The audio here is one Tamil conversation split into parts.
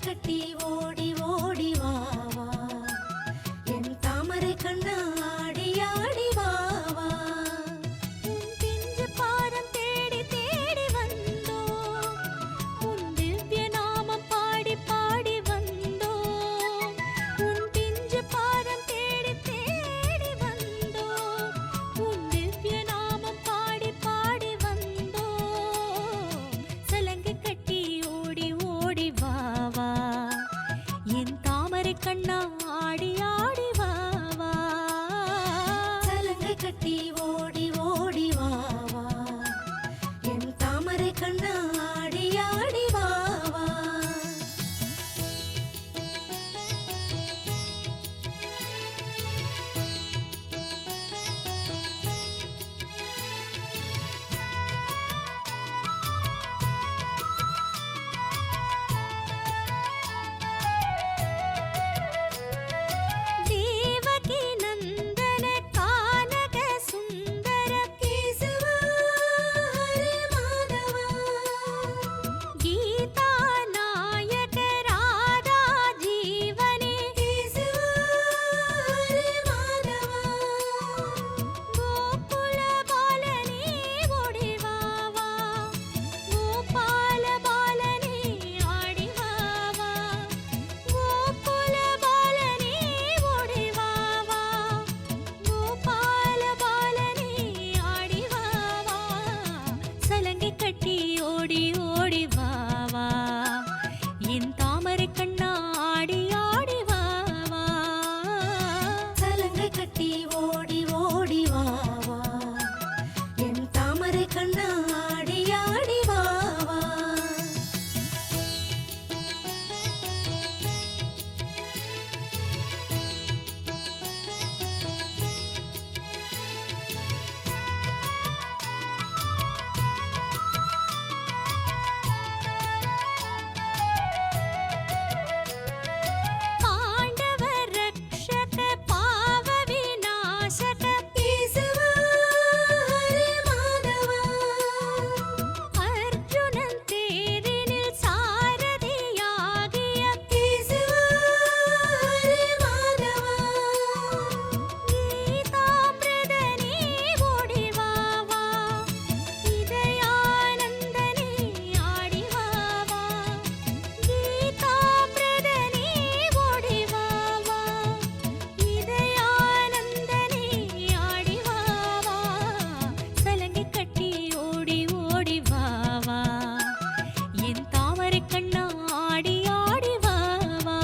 கட்டி ஓடி ஓடி வா வா, என் தாமரை கண்ணா ஆடி ஆடி வா வா. உன் பிஞ்சு பாதம் தேடி தேடி வந்தோம், உன் திவ்ய நாமம் பாடி பாடி வந்தோம். உன் பிஞ்சு பாதம் தேடி தேடி வந்தோம், உன் திவ்ய நாமம் பாடி பாடி வந்தோம். சலங்கை கட்டி ஓடி ஓடி வா வா, என் தாமரை கண்ணா ஆடி ஆடி வா வா. சலங்கை கட்டி ஓடி ஓடி வா வா, என் தாமரை கண்ணா ஆடி ஆடி வா வா. தேவகி நந்தன கானக சுந்தர கேசவா ஹரே மாதவா, கீதா நாயக ராதா ஜீவனே கேசவா ஹரே மாதவா. கோகுல பாலனே ஓடி வா வா, கோபால பாலனே ஆடி வா வா. கோகுல பாலனே ஓடி வா வா, கோபால பாலனே ஆடி வா வா. சலங்கை கட்டி ஓடி ஓடி வா வா, என் தாமரை கண்ணா ஆடி ஆடி வா வா. சலங்கை கட்டி ஓடி ஓடி வா வா, என் தாமரை கண்ணா ஆடி ஆடி வா வா. பாண்டவ ரக்ஷக பாவ விநாசக கேசவா ஹரே மாதவா, அர்ஜுனன் தேரினில் சாரதியாகிய கேசவா ஹரே மாதவா. கீதாமிருதனே ஓடி வா வா, இதயானந்தனே ஆடி வா வா. கீதாமிருதனே ஓடி வா வா, இதயானந்தனே ஆடி வா வா. சலங்கை கட்டி ஓடி ஓடி வா வா, என் தாமரை கண்ணா ஆடி ஆடி வா வா.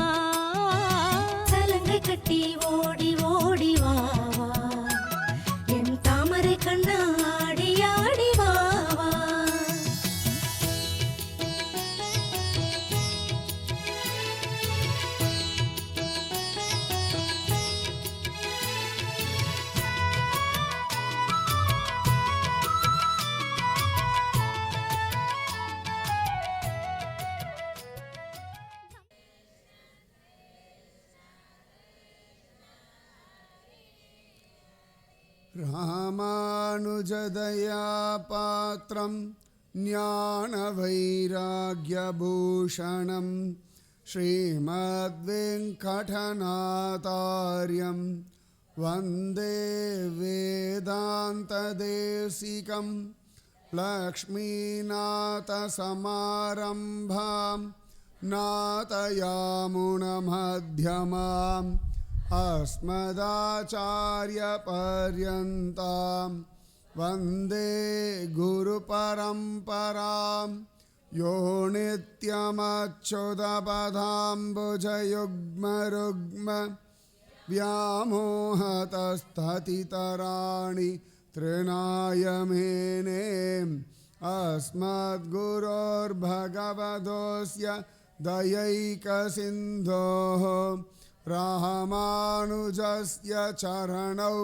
சலங்கை கட்டி ஓடி ஓடி வா வா, என் தாமரை கண்ணா ஆடி ஆடி வா வா. ராமானுஜதயா பாத்ரம் ஞானவைராக்யபூஷணம் ஸ்ரீமத்வேங்கடநாதார்யம் வந்தே வேதாந்ததேசிகம். லக்ஷ்மீநாதசமாரம்பாம் நாதயாமுனமध्यமாம் अस्मदाचार्यपर्यन्तां वन्दे गुरुपरम्परां. यो नित्यमच्युतपदाम्बुजयुग्मरुग्म व्यामोहतस्ततितराणि तृणाय मेने. अस्मद्गुरोर्भगवतोऽस्य दयैकसिन्धोः रामानुजस्य चरणौ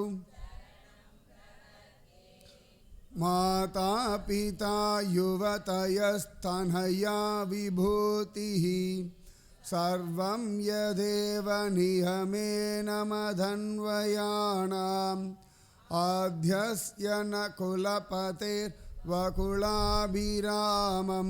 माता पिता युवतयस्तनया विभूतिः. सर्वं यदेव नियमेन मदन्वयानाम् आद्यस्य न कुलपतेर्वकुलाभिरामं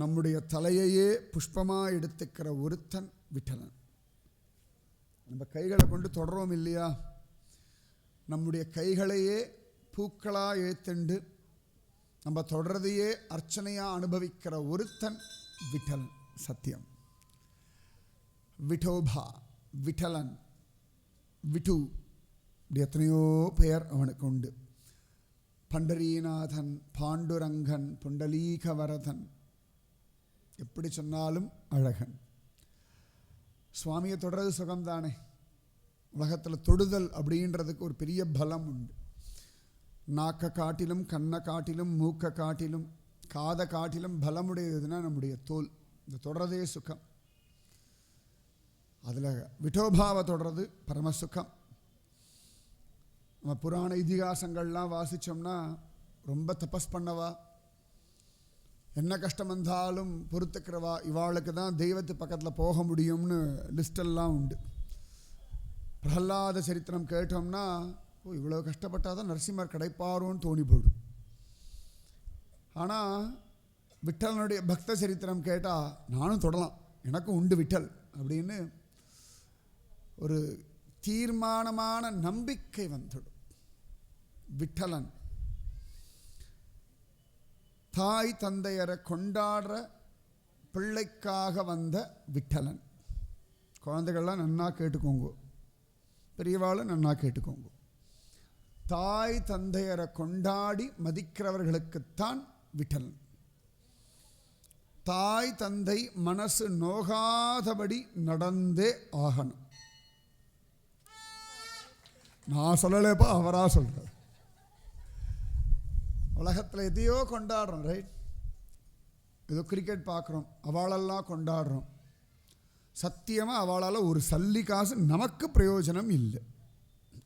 நம்முடைய தலையையே புஷ்பமாக எடுத்துக்கிற ஒருத்தன் விட்டலன். நம்ம கைகளை கொண்டு தொடரோம் இல்லையா? நம்முடைய கைகளையே பூக்களாக ஏத்துண்டு நம்ம தொடர்றதையே அர்ச்சனையாக அனுபவிக்கிற ஒருத்தன் விட்டலன். சத்தியம். விட்டோபா, விட்டலன், விட்டு, இப்படி எத்தனையோ பெயர் அவனுக்கு உண்டு. பண்டரீநாதன், பாண்டுரங்கன், புண்டலீகவரதன், எப்படி சொன்னாலும் அழகன். சுவாமியை தொடர்றது சுகம்தானே. உலகத்தில் தொடுதல் அப்படின்றதுக்கு ஒரு பெரிய பலம் உண்டு. நாக்கை காட்டிலும், கண்ணை காட்டிலும், மூக்கை காட்டிலும், காதை காட்டிலும் பலமுடையதுன்னா நம்முடைய தோல். இந்த தொடரதே சுகம். அதில் விட்டோபாவை தொடர்றது பரமசுகம். நம்ம புராண இதிகாசங்கள்லாம் வாசித்தோம்னா ரொம்ப தபஸ் பண்ணவா, என்ன கஷ்டம் வந்தாலும் பொறுத்துக்கிறவா, இவாளுக்கு தான் தெய்வத்து பக்கத்தில் போக முடியும்னு லிஸ்டெல்லாம் உண்டு. பிரகலாத சரித்திரம் கேட்டோம்னா, ஓ இவ்வளோ கஷ்டப்பட்டால் தான் நரசிம்மர் கிடைப்பாரோன்னு தோணி போடும். ஆனால் விட்டலனுடைய பக்த சரித்திரம் கேட்டால் நானும் தொடலாம், எனக்கும் உண்டு விட்டல் அப்படின்னு ஒரு தீர்மானமான நம்பிக்கை வந்துடும். விட்டலன் தாய் தந்தையரை கொண்டாடுற பிள்ளைக்காக வந்த விட்டலன். குழந்தைகள்லாம் நன்னா கேட்டுக்கோங்க, பெரியவாளும் நன்னா கேட்டுக்கோங்க. தாய் தந்தையரை கொண்டாடி மதிக்கிறவர்களுக்குத்தான் விட்டலன். தாய் தந்தை மனசு நோகாதபடி நடந்தே ஆகணும். நான் சொல்லலைப்பா, அவரா சொல்றார். உலகத்தில் எதையோ கொண்டாடுறோம், ரைட்? ஏதோ கிரிக்கெட் பார்க்குறோம், அவளெல்லாம் கொண்டாடுறோம். சத்தியமாக அவளால் ஒரு சல்லி காசு நமக்கு பிரயோஜனம் இல்லை.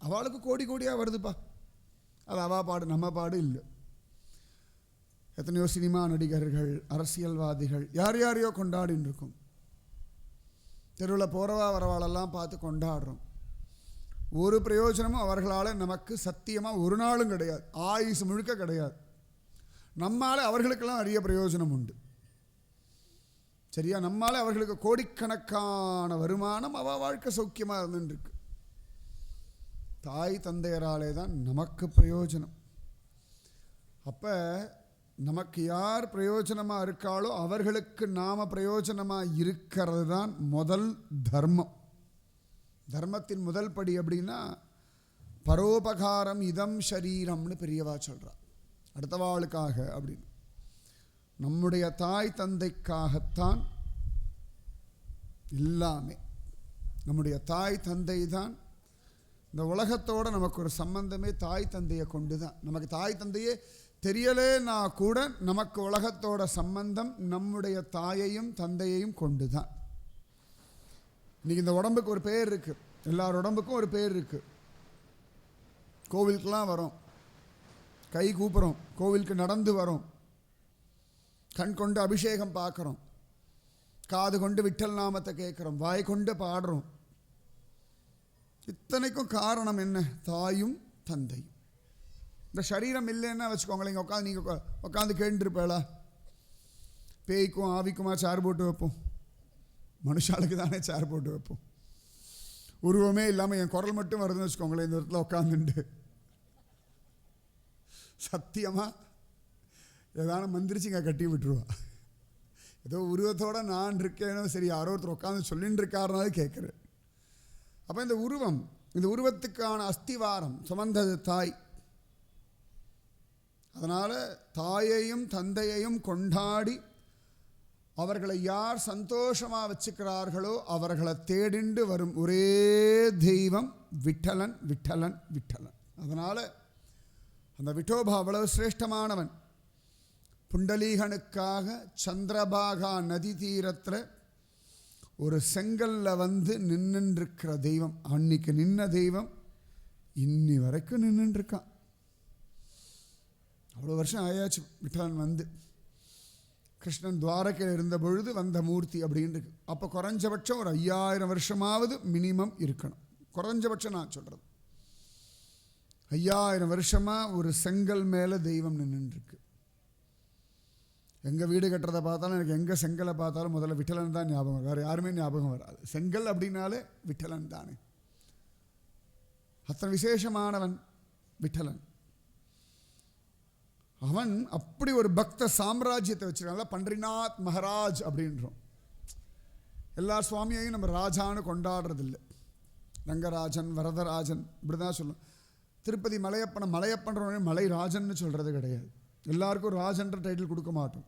அவளுக்கு கோடி கோடியாக வருதுப்பா, அது அவா பாடு, நம்ம பாடு இல்லை. எத்தனையோ சினிமா நடிகர்கள், அரசியல்வாதிகள் யார் யாரையோ கொண்டாடின்னு இருக்கும். தெருவில் போகிறவா வரவாளெல்லாம் பார்த்து கொண்டாடுறோம். ஒரு பிரயோஜனமும் அவர்களால் நமக்கு சத்தியமாக ஒரு நாளும் கிடையாது, ஆயுசு முழுக்க கிடையாது. நம்மால் அவர்களுக்கெல்லாம் நிறைய பிரயோஜனம் உண்டு, சரியா? நம்மால் அவர்களுக்கு கோடிக்கணக்கான வருமானம், அவள் வாழ்க்கை சௌக்கியமாக இருந்துருக்கு. தாய் தந்தையராலே தான் நமக்கு பிரயோஜனம். அப்போ நமக்கு யார் பிரயோஜனமாக இருக்காளோ அவர்களுக்கு நாம் பிரயோஜனமாக இருக்கிறது தான் முதல் தர்மம். தர்மத்தின் முதல் படி அப்படின்னா பரோபகாரம் இதம் ஷரீரம்னு பெரியவா சொல்கிறா. அடுத்தவாளுக்காக அப்படின்னு. நம்முடைய தாய் தந்தைக்காகத்தான் எல்லாமே. நம்முடைய தாய் தந்தை தான் இந்த உலகத்தோடு நமக்கு ஒரு சம்பந்தமே தாய் தந்தையை கொண்டு தான். நமக்கு தாய் தந்தையே தெரியலேன்னா கூட நமக்கு உலகத்தோட சம்பந்தம் நம்முடைய தாயையும் தந்தையையும் கொண்டு தான். இன்றைக்கி இந்த உடம்புக்கு ஒரு பேர் இருக்குது, எல்லார் உடம்புக்கும் ஒரு பேர் இருக்குது. கோவிலுக்கெலாம் வரோம், கை கூப்புறோம், கோவிலுக்கு நடந்து வரோம், கண் கொண்டு அபிஷேகம் பார்க்குறோம், காது கொண்டு விட்டல் நாமத்தை கேட்குறோம், வாய் கொண்டு பாடுறோம். இத்தனைக்கும் காரணம் என்ன? தாயும் தந்தையும். இந்த சரீரம் இல்லைன்னா வச்சுக்கோங்களேன், நீங்கள் உட்காந்து கேட்டுருப்பேளா? பேய்க்கும் ஆவிக்குமா சேர் போட்டு வைப்போம்? மனுஷாளுக்கு தானே சேர் போட்டு வைப்போம். உருவமே இல்லாமல் என் குரல் மட்டும் வருதுன்னு வச்சுக்கோங்களேன், இந்த இடத்துல உட்காந்துட்டு சத்தியமாக ஏதான மந்திரிச்சிங்க கட்டி விட்டுருவா. ஏதோ உருவத்தோடு நான் இருக்கேனோ சரி, யாரோ ஒருத்தர் உட்காந்து சொல்லின்னு இருக்காருனாலே கேட்குறேன். அப்போ இந்த உருவம், இந்த உருவத்துக்கான அஸ்திவாரம் சுமந்தது தாய். அதனால் தாயையும் தந்தையையும் கொண்டாடி அவர்களை யார் சந்தோஷமாக வச்சுக்கிறார்களோ அவர்களை தேடிண்டு வரும் ஒரே தெய்வம் விட்டலன், விட்டலன், விட்டலன். அதனால் அந்த விட்டோபா அவ்வளவு சிரேஷ்டமானவன். புண்டலீகனுக்காக சந்திரபாகா நதி தீரத்தில் ஒரு செங்கல்ல வந்து நின்றுருக்கிற தெய்வம். அன்னைக்கு நின்ன தெய்வம் இன்னி வரைக்கும் நின்றுருக்கான். அவ்வளோ வருஷம் ஆயாச்சு விட்டலன் வந்து. கிருஷ்ணன் துவாரகையில் இருந்த பொழுது வந்த மூர்த்தி அப்படின்னு இருக்கு. அப்போ குறைஞ்சபட்சம் ஒரு 5000 வருஷமாவது மினிமம் இருக்கணும். குறைஞ்சபட்சம் நான் சொல்கிறது 5000 வருஷமாக ஒரு செங்கல் மேலே தெய்வம் நின்றுருக்கு. எங்கள் வீடு கட்டுறதை பார்த்தாலும் எனக்கு எங்கே செங்கலை பார்த்தாலும் முதல்ல விட்டலன் தான் ஞாபகம் வரும். வேறு யாருமே ஞாபகம் வராது. செங்கல் அப்படின்னாலே விட்டலன் தானே. அத்தனை விசேஷமானவன் விட்டலன். அவன் அப்படி ஒரு பக்த சாம்ராஜ்யத்தை வச்சிருக்கான். பன்றிநாத் மகாராஜ் அப்படின்றோம். எல்லா சுவாமியையும் நம்ம ராஜான்னு கொண்டாடுறதில்லை. ரங்கராஜன், வரதராஜன் இப்படிதான் சொல்லணும். திருப்பதி மலையப்பன்றவனே மலை ராஜன்னு சொல்கிறது கிடையாது. எல்லாருக்கும் ராஜன்ற டைட்டில் கொடுக்க மாட்டோம்.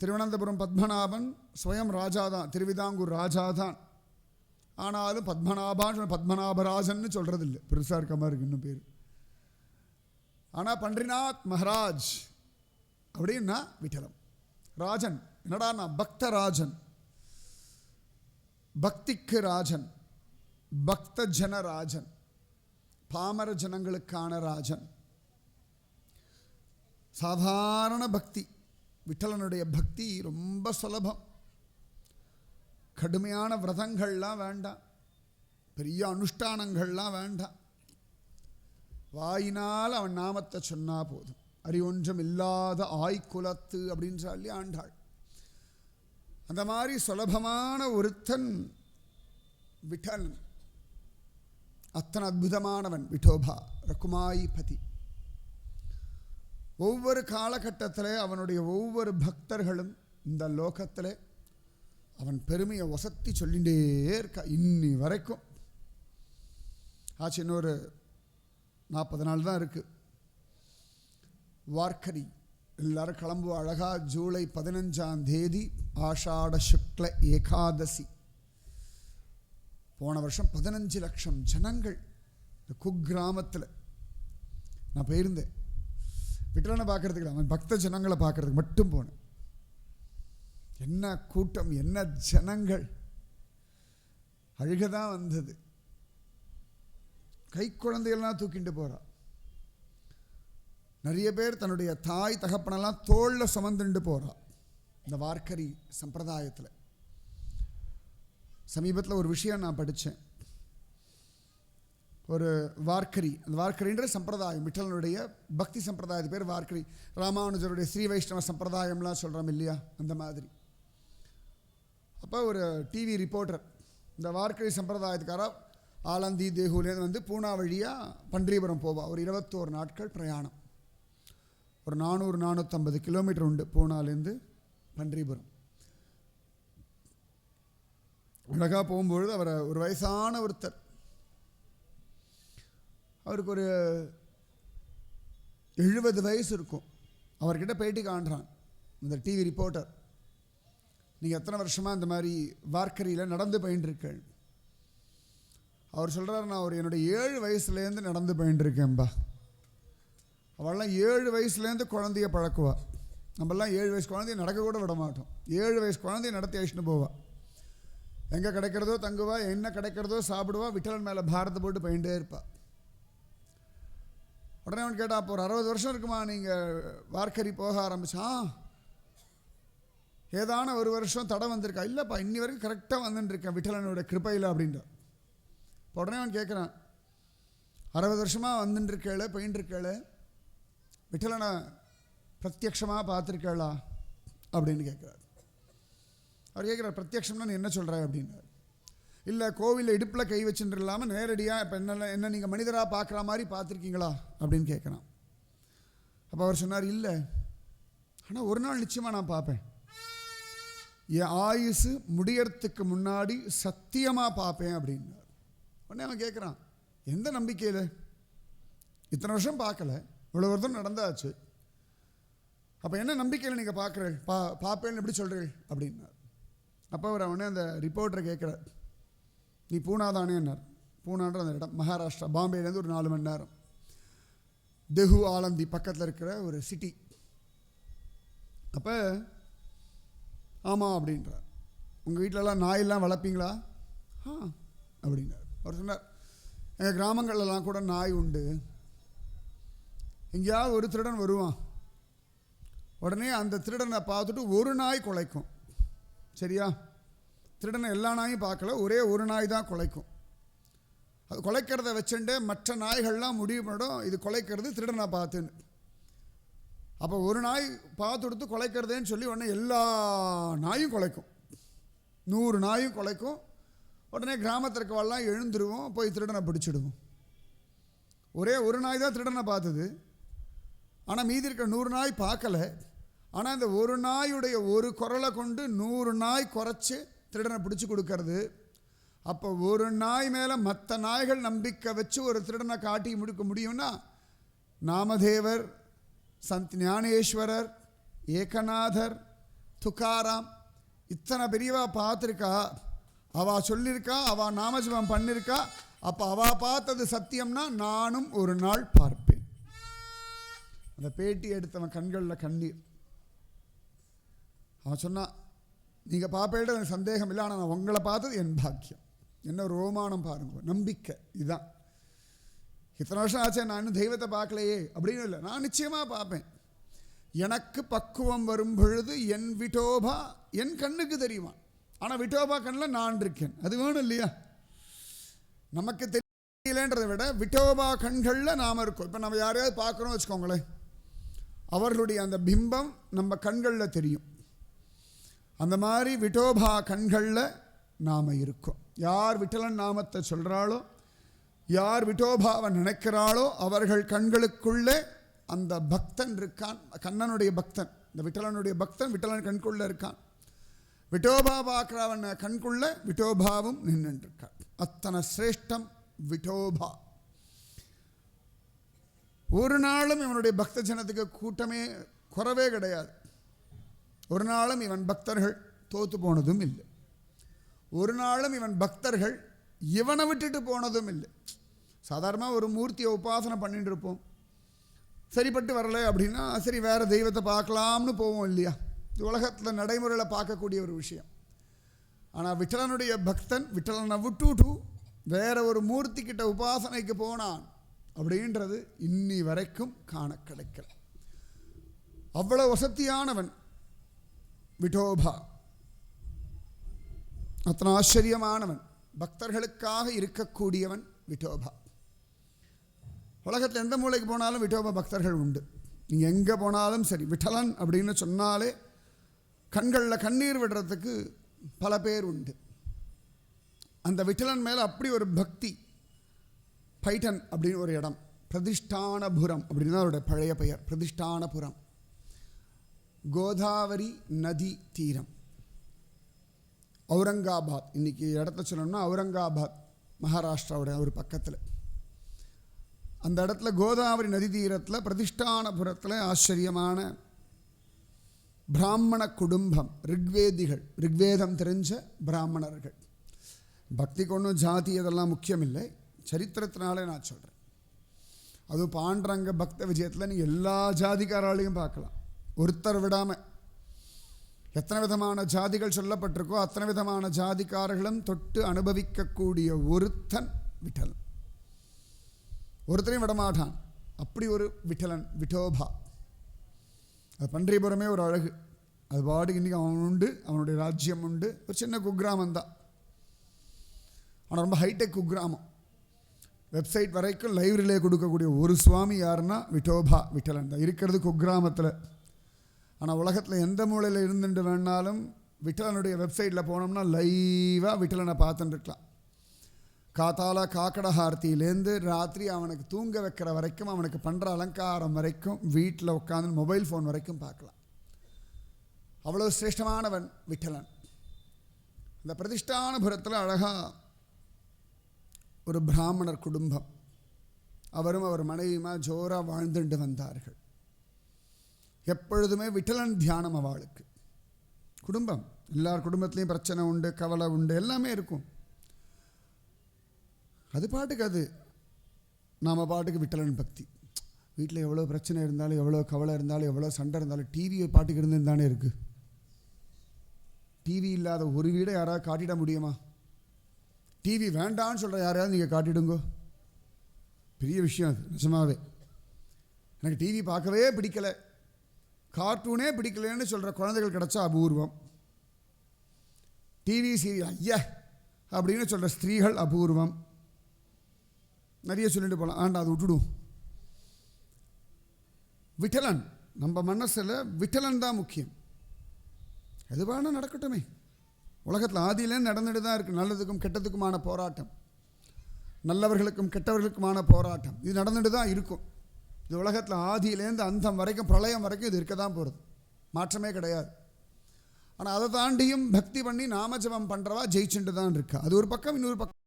திருவனந்தபுரம் பத்மநாபன் ஸ்வயம் ராஜா தான், திருவிதாங்கூர் ராஜா தான். ஆனாலும் பத்மநாபராஜன்னு சொல்கிறது இல்லை. பெருசாக இருக்க மாதிரி இருக்கு இன்னும் பேர். ஆனால் பன்றிநாத் மகாராஜ் அப்படின்னா விட்டலம். ராஜன் என்னடா நான் பக்தராஜன், பக்திக்கு ராஜன், பக்த ஜன ராஜன், பாமர ஜனங்களுக்கான ராஜன். சாதாரண பக்தி. விட்டலனுடைய பக்தி ரொம்ப சுலபம். கடுமையான விரதங்கள்லாம் வேண்டாம், பெரிய அனுஷ்டானங்கள்லாம் வேண்டாம். வாயினால் அவன் நாமத்தை சொன்னா போதும். அறிவொன்றும் இல்லாத ஆய்குலத்து அப்படின்னு சொல்லி ஆண்டாள். அந்த மாதிரி சுலபமான ஒருத்தன் விட்டலன். அத்தனை அற்புதமானவன் விட்டோபா ரகுமாயிபதி. ஒவ்வொரு காலகட்டத்தில் அவனுடைய ஒவ்வொரு பக்தர்களும் இந்த லோகத்தில் அவன் பெருமையை ஒசத்தி சொல்லிகிட்டே இருக்கா இன்னி வரைக்கும். ஆச்சு, இன்னொரு 40 நாள் தான் இருக்குது. வார்க்கரி எல்லாரும் கிளம்புவோம் அழகா. ஜூலை 15ஆம் தேதி ஆஷாட சுக்ல ஏகாதசி. போன வருஷம் 15 லட்சம் ஜனங்கள் இந்த குக்கிராமத்தில் நான் போயிருந்தேன். விட்டலனை பார்க்கறதுக்கு, அவன் பக்த ஜனங்களை பார்க்கறதுக்கு மட்டும் போனேன். என்ன கூட்டம், என்ன ஜனங்கள், அழுகதான் வந்தது. கை குழந்தைகள்லாம் தூக்கிட்டு போறா. நிறைய பேர் தன்னுடைய தாய் தகப்பனெல்லாம் தோளில் சுமந்துண்டு போறா. இந்த வார்க்கரி சம்பிரதாயத்தில் சமீபத்தில் ஒரு விஷயம் நான் படித்தேன். ஒரு வார்க்கரி, அந்த வார்க்கரின்ற சம்பிரதாயம் விட்டலனுடைய பக்தி சம்பிரதாயத்து பேர் வார்க்கரி. ராமானுஜருடைய ஸ்ரீ வைஷ்ணவ சம்பிரதாயம்லாம் சொல்கிறோம் இல்லையா, அந்த மாதிரி. அப்போ ஒரு டிவி ரிப்போர்ட்டர் இந்த வார்க்கரி சம்பிரதாயத்துக்காரா ஆலந்தி தேகுலேருந்து வந்து பூனா வழியாக பன்றிபுரம் போவா. ஒரு 21 நாட்கள் பிரயாணம். ஒரு 400-450 கிலோமீட்டர் உண்டு பூனாலேருந்து பன்றிபுரம். அழகாக போகும்பொழுது அவரை ஒரு வயசான ஒருத்தர், அவருக்கு ஒரு 70 வயசு இருக்கும். அவர்கிட்ட பேட்டி காண்றான் இந்த டிவி ரிப்போர்ட்டர். நீங்கள் எத்தனை வருஷமாக இந்த மாதிரி வார்க்கரியில் நடந்து பயின்றிருக்கேன்? அவர் சொல்கிறார், நான் ஒரு என்னுடைய 7 வயசுலேருந்து நடந்து பயின்றிருக்கேன்பா. அவள்லாம் 7 வயசுலேருந்து குழந்தைய பழக்குவா. நம்மளாம் 7 வயசு குழந்தைய நடக்க கூட விட மாட்டோம். 7 வயசு குழந்தைய நடத்தி அழிச்சுன்னு போவா. எங்கே கிடைக்கிறதோ தங்குவா, என்ன கிடைக்கிறதோ சாப்பிடுவா, விட்டலன் மேலே பாரத்தை போட்டு பயின்ண்டே இருப்பா. உடனே அவன் கேட்டா, அப்போ ஒரு 60 வருஷம் இருக்குமா நீங்கள் வார்க்கரி போக ஆரம்பிச்சா? ஏதான ஒரு வருஷம் தடை வந்திருக்கா? இல்லைப்பா, இன்னி வரைக்கும் கரெக்டாக வந்துட்டுருக்கேன் விட்டலனோட கிருப்பையில் அப்படின்ற. உடனே அவன் கேட்குறான், 60 வருஷமாக வந்துட்டுருக்கேளே, போயின்ட்டுருக்கேளே, விட்டலனை பிரத்யக்ஷமாக பார்த்துருக்கேளா அப்படின்னு கேட்குறாரு. அவர் கேட்குறார், பிரத்யக்ஷம்னா நீ என்ன சொல்கிற அப்படின்னார். இல்லை, கோவிலில் இடுப்பில் கை வச்சுட்டு இல்லாமல் நேரடியாக இப்போ என்ன நீங்கள் மனிதராக பார்க்குற மாதிரி பார்த்துருக்கீங்களா அப்படின்னு கேட்குறான். அப்போ அவர் சொன்னார், இல்லை, ஆனால் ஒரு நாள் நிச்சயமாக நான் பார்ப்பேன். என் ஆயுசு முடியறதுக்கு முன்னாடி சத்தியமாக பார்ப்பேன் அப்படின்னார். உடனே அவன் கேட்குறான், எந்த நம்பிக்கையில்? இத்தனை வருஷம் பார்க்கல, இவ்வளோ வருஷம் நடந்தாச்சு, அப்போ என்ன நம்பிக்கையில் நீங்கள் பார்க்குறேன் பார்ப்பேன்னு எப்படி சொல்கிறீர்கள் அப்படின்னார். அப்போ அவர் அவனே அந்த ரிப்போர்ட்டரை கேட்குறார், நீ பூனா தானேன்னார். பூனான்ற அந்த இடம் மகாராஷ்டிரா, பாம்பேலேருந்து ஒரு 4 மணி நேரம். தெஹு ஆலந்தி பக்கத்தில் இருக்கிற ஒரு சிட்டி. அப்போ ஆமாம் அப்படின்றார். உங்கள் வீட்டிலலாம் நாயெல்லாம் வளர்ப்பீங்களா? அப்படின்னார். அவர் சொன்னார், எங்கள் கிராமங்கள்லாம் கூட நாய் உண்டு. எங்கேயாவது ஒரு திருடன் வருவான், உடனே அந்த திருடனை பார்த்துட்டு ஒரு நாய் குலைக்கும். சரியா? திருடனை எல்லா நாயும் பார்க்கல, ஒரே ஒரு நாய் தான் குலைக்கும். அது குலைக்கிறத வச்சுட்டு மற்ற நாய்கள்லாம் முடிவு பண்ணிடும் இது குலைக்கிறது திருடனை பார்த்துன்னு. அப்போ ஒரு நாய் பார்த்து கொடுத்து குலைக்கிறதேன்னு சொல்லி உடனே எல்லா நாயும் குலைக்கும், 100 நாயும் குலைக்கும். உடனே கிராமத்தில் இருக்கவெல்லாம் எழுந்துருவோம், போய் திருடனை பிடிச்சிடுவோம். ஒரே ஒரு நாய் தான் திருடனை பார்த்தது, ஆனால் மீதி இருக்கிற 100 நாய் பார்க்கல. ஆனால் இந்த ஒரு நாயுடைய ஒரு குரலை கொண்டு 100 நாய் குறைச்சி திருடனை பிடிச்சி கொடுக்கறது. அப்போ ஒரு நாய் மேலே மற்ற நாய்கள் நம்பிக்கை வச்சு ஒரு திருடனை காட்டி முடிக்க முடியும்னா நாமதேவர், சந்த் ஞானேஸ்வரர், ஏகநாதர், துக்காராம் இத்தனை பெரியவா பார்த்துருக்கா, அவள் சொல்லியிருக்கா, அவள் நாமஜபம் பண்ணியிருக்கா. அப்போ அவள் பார்த்தது சத்தியம்னா நானும் ஒரு நாள் பார்ப்பேன். அந்த பேட்டி எடுத்தவன் கண்களில் கண்ணீர். அவன் சொன்னான், நீங்கள் பார்ப்பேன் எனக்கு சந்தேகம் இல்லை, ஆனால் நான் உங்களை பார்த்தது என் பாக்கியம். என்ன ஒரு ரோமானம் பாருங்க, நம்பிக்கை. இதுதான் இத்தனை வருஷம் ஆச்சே நான் இன்னும் தெய்வத்தை பார்க்கலையே அப்படின்னு இல்லை, நான் நிச்சயமாக பார்ப்பேன். எனக்கு பக்குவம் வரும் பொழுது என் விட்டோபா என் கண்ணுக்கு தெரியுமா, ஆனால் விட்டோபா கண்ணில் நான் இருக்கேன். அது வேணும் இல்லையா? நமக்கு தெரியலன்றதை விட விட்டோபா கண்களில் நாம் இருக்கோம். இப்போ நம்ம யாரையாவது பார்க்குறோம் வச்சுக்கோங்களேன், அவர்களுடைய அந்த பிம்பம் நம்ம கண்களில் தெரியும். அந்த மாதிரி விட்டோபா கண்களில் நாம் இருக்கோம். யார் விட்டலன் நாமத்தை சொல்கிறாளோ, யார் விட்டோபாவை நினைக்கிறாளோ அவர்கள் கண்களுக்குள்ளே அந்த பக்தன் இருக்கான். கண்ணனுடைய பக்தன், இந்த விட்டலனுடைய பக்தன் விட்டலன் கண்குள்ளே இருக்கான். விட்டோபா பார்க்குறவன் கண்குள்ளே விட்டோபாவும் நின்றுருக்கான். அத்தனை சிரேஷ்டம் விட்டோபா. ஒரு நாளும் இவனுடைய பக்த ஜனத்துக்கு கூட்டமே குறவே கிடையாது. ஒரு நாளும் இவன் பக்தர்கள் தோற்று போனதும் இல்லை. ஒரு நாளும் இவன் பக்தர்கள் இவனை விட்டுட்டு போனதும் இல்லை. சாதாரணமாக ஒரு மூர்த்தியை உபாசனை பண்ணிட்டு இருப்போம், சரிப்பட்டு வரலை அப்படின்னா சரி வேறு தெய்வத்தை பார்க்கலாம்னு போவோம் இல்லையா? இது உலகத்தில் நடைமுறையில் பார்க்கக்கூடிய ஒரு விஷயம். ஆனால் விட்டலனுடைய பக்தன் விட்டலனை விட்டுட்டு வேற ஒரு மூர்த்திக்கிட்ட உபாசனைக்கு போனான் அப்படின்றது இன்னி வரைக்கும் காண கிடைக்கல. அவ்வளவு வசதியானவன் விட்டோபா, அத்தனை ஆச்சரியமானவன், பக்தர்களுக்காக இருக்கக்கூடியவன் விட்டோபா. உலகத்தில் எந்த மூலைக்கு போனாலும் விட்டோபா பக்தர்கள் உண்டு. நீங்கள் எங்கே போனாலும் சரி, விட்டலன் அப்படின்னு சொன்னாலே கண்களில் கண்ணீர் விடுறதுக்கு பல பேர் உண்டு. அந்த விட்டலன் மேலே அப்படி ஒரு பக்தி. பைட்டன் அப்படின்னு ஒரு இடம், பிரதிஷ்டானபுரம் அப்படின்னு தான் அவருடைய பழைய பெயர், பிரதிஷ்டானபுரம். கோதாவரி நதி தீரம், அவுரங்காபாத். இன்றைக்கி இடத்த சொல்லணும்னா அவுரங்காபாத் மகாராஷ்டிராவுடைய ஒரு பக்கத்தில். அந்த இடத்துல கோதாவரி நதி தீரத்தில் பிரதிஷ்டானபுரத்தில் ஆச்சரியமான பிராமண குடும்பம், ரிக்வேதிகள், ரிக்வேதம் தெரிஞ்ச பிராமணர்கள். பக்திக்கு ஒன்றும் ஜாதி இதெல்லாம் முக்கியம் இல்லை, சரித்திரத்தினாலே நான் சொல்கிறேன். அதுவும் பாண்டரங்க பக்த விஜயத்தில் நீங்கள் எல்லா ஜாதிக்காராலையும் பார்க்கலாம், ஒருத்தர் விடாமல். எத்தனை விதமான ஜாதிகள் சொல்லப்பட்டிருக்கோ அத்தனை விதமான ஜாதிக்காரர்களும் தொட்டு அனுபவிக்கக்கூடிய ஒருத்தன் விட்டலன். ஒருத்தரையும் விடமாட்டான். அப்படி ஒரு விட்டலன் விட்டோபா. அது பன்றிபுரமே ஒரு அழகு. அது பாட்டுக்கு இன்றைக்கி அவன் உண்டு, அவனுடைய ராஜ்யம் உண்டு. ஒரு சின்ன குக்கிராமம் தான், ஆனால் ரொம்ப ஹைடெக் குக்கிராமம். வெப்சைட் வரைக்கும் லைப்ரரியிலே கொடுக்கக்கூடிய ஒரு சுவாமி யாருன்னா விட்டோபா விட்டலன் தான். இருக்கிறது குக்கிராமத்தில். ஆனால் உலகத்தில் எந்த மூலையில் இருந்துட்டு வேணாலும் விட்டலனுடைய வெப்சைட்டில் போனோம்னா லைவாக விட்டலனை பார்த்துட்டுருக்கலாம். காத்தால காக்கடஹார்த்தியிலேருந்து ராத்திரி அவனுக்கு தூங்க வைக்கிற வரைக்கும், அவனுக்கு பண்ணுற அலங்காரம் வரைக்கும், வீட்டில் உட்காந்து மொபைல் ஃபோன் வரைக்கும் பார்க்கலாம். அவ்வளோ சிரேஷ்டமானவன் விட்டலன். இந்த பிரதிஷ்டானபுரத்தில் அழகாக ஒரு பிராமணர் குடும்பம், அவரும் அவர் மனைவியுமா ஜோராக வாழ்ந்துட்டு வந்தார்கள். எப்பொழுதுமே விட்டலன் தியானம் அவளுக்கு. குடும்பம், எல்லார் குடும்பத்துலேயும் பிரச்சனை உண்டு, கவலை உண்டு, எல்லாமே இருக்கும். அது பாட்டுக்கு அது நாம் பாட்டுக்கு விட்டலன் பக்தி. வீட்டில் எவ்வளோ பிரச்சனை இருந்தாலும், எவ்வளோ கவலை இருந்தாலும், எவ்வளோ சண்டை இருந்தாலும் டிவியை பாட்டுக்கு இருந்துன்னு தானே இருக்குது. டிவி இல்லாத ஒரு வீடை யாராவது காட்டிட முடியுமா? டிவி வேண்டான்னு சொல்கிற யாரையாவது நீங்கள் காட்டிடுங்கோ. பெரிய விஷயம் அது நிஜமாவே. எனக்கு டிவி பார்க்கவே பிடிக்கலை, கார்ட்டூனே பிடிக்கலன்னு சொல்கிற குழந்தைகள் கிடச்சா அபூர்வம். டிவி சீரியல் ஐயா அப்படின்னு சொல்கிற ஸ்திரீகள் அபூர்வம். நிறைய சொல்லிட்டு போகலாம், ஆண்டா அது விட்டுடும். விட்டலன் நம்ம மனசில் விட்டலன் தான் முக்கியம். எதுவான நடக்கட்டுமே. உலகத்தில் ஆதியிலேருந்து நடந்துட்டு தான் இருக்குது. நல்லதுக்கும் கெட்டதுக்குமான போராட்டம், நல்லவர்களுக்கும் கெட்டவர்களுக்குமான போராட்டம், இது நடந்துட்டு தான் இருக்கும். இது உலகத்தில் ஆதியிலேருந்து அந்தம் வரைக்கும், பிரளயம் வரைக்கும் இது இருக்க தான் போகிறது, மாற்றமே கிடையாது. ஆனால் அதை தாண்டியும் பக்தி பண்ணி நாமஜபம் பண்ணுறவா ஜெயிச்சுட்டு தான் இருக்கா. அது ஒரு பக்கம். இன்னொரு பக்கம்